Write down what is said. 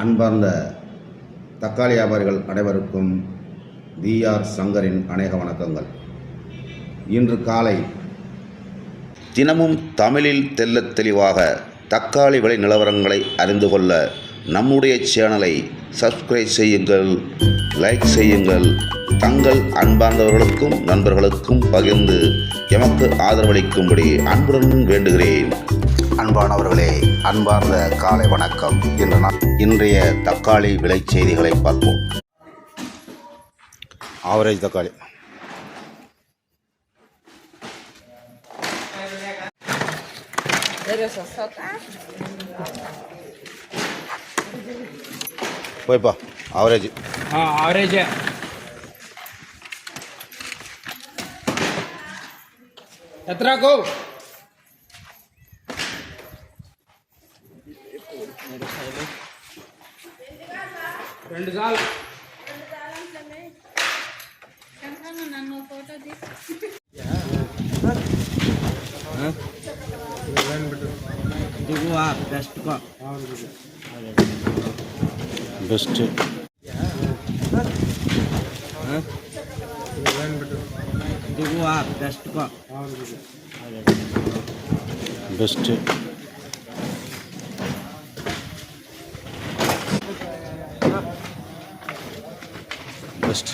அன்பார்ந்த தக்காளி வியாபாரிகள் அனைவருக்கும் VR சங்கரின் அநேக வணக்கங்கள். இன்று காலை தினமும் தமிழில் தெள்ளத் தெளிவாக தக்காளி விலை நிலவரங்களை அறிந்து கொள்ள நம்முடைய சேனலை சப்ஸ்கிரைப் செய்யுங்கள், லைக் செய்யுங்கள். தங்கள் அன்பார்ந்தவர்களுக்கும் நண்பர்களுக்கும் பகிர்ந்து எமக்கு ஆதரவளிக்கும்படி அன்புடன் வேண்டுகிறேன். அன்பானவர்களே, அன்பார்ந்த காலை வணக்கம். இன்றைய தக்காளி விலை செய்திகளை பார்ப்போம். ஆவரேஜ் தக்காளி போய்ப்பா. ஆவரேஜ் ஆவரேஜ் எத்தனாக்கோ రెండు సార్లు నన్ను photo best best best best